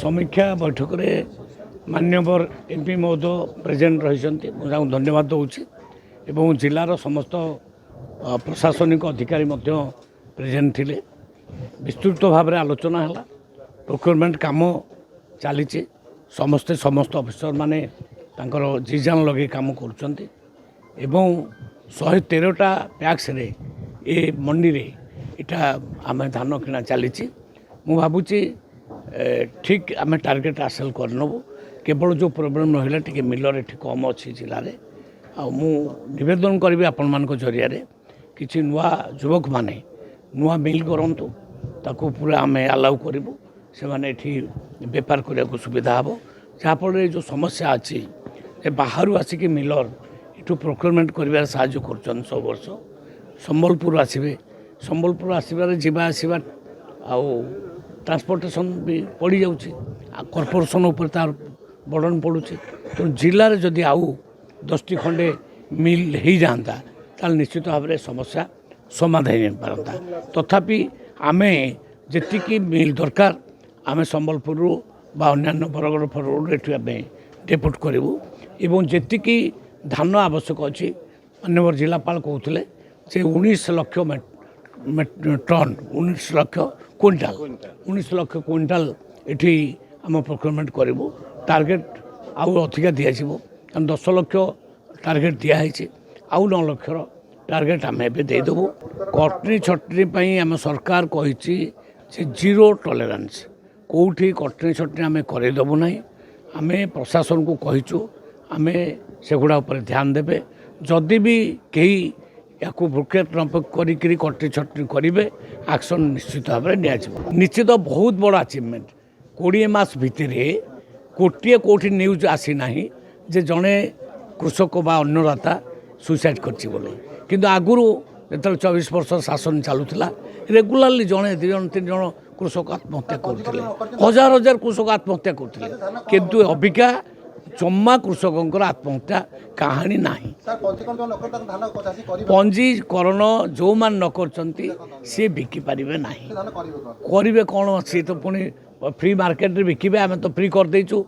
समीक्षा बैठक में मान्यवर एमपी महोदय प्रेजेंट रही धन्यवाद दूसरी एवं जिलार समस्त प्रशासनिक अधिकारी प्रेजेंट थिले विस्तृत भाव में आलोचना है प्रोक्योरमेंट काम चली समस्ते समस्त अफिसर माने जी जान लगे काम कर 113टा पैक्स रे ए मंडी रे इटा आम धान किना चली मु भावुची ठीक आम टार्गेट हासिल करनबू केवल जो प्रोब्लेम रहा टे मिलर ये कम अच्छी जिले मु निवेदन करी आपण मान जरिया किसी नुआ युवक माने नुआ मिल करूँ ताकू पूरा आम अलाउ करूँ से मैंने बेपार करने को सुविधा हे जहाँफल जो समस्या अच्छी बाहर आसिक मिलर यू प्रोक्योरमेंट कर साहय कर सब वर्ष संबलपुर आसवे संबलपुर आसबार जावा आसवा ट्रांसपोर्टेशन भी पड़ जाऊँगी कॉर्पोरेशन उपर तार बर्डन पड़ुଛି तो जिले में जदि आउ 10टी खंडे मिल हो जाता ताल निश्चित भाव में समस्या समाधान हो पारता तथापि आमे जी मिल दरकार आम संबलपुर बा अन्य बरगड़ फरगड़ डेपोट करूँ एवं जी धान आवश्यक अच्छी अन्य जिलापाल कहते से 19 lakh ton 19 lakh quintal 19 lakh quintal ये आम प्रोक्योरमेंट करूँ टार्गेट आउ अधिका दिज्व कारण 10 लाख टार्गेट दिखाई आउ 9 लाख टार्गेट आम एदेबू कटनी छटनी आम सरकार कही जीरो टॉलरेंस कौटी कटनी छटनी आम करदेबू ना आम प्रशासन को कहीचु आम सेगुड़ा उपर ध्यान देवे जदि भी कहीं या भ्रुक्षेप करी कटनी छटनी करेंगे एक्शन निश्चित भाव में निश्चित बहुत बड़ अचिवमेंट 20 मास भितर गोटे कौटी न्यूज आसी ना जे जड़े कृषक बा अन्नदाता सुइसाइड कर आगुरी जो 24 वर्ष शासन चलूला रेगुलाली जड़े 2 जन 3 जन कृषक आत्महत्या करते हजार हजार कृषक आत्महत्या करते किंतु अबिका जम्मा कृषकों आत्महत्या कहानी ना पंजीकरण जो मान न कर सी बिकिपारे ना करेंगे कौन सी तो पुणी फ्री मार्केट रे बिकिबे आम तो फ्री कर देचु।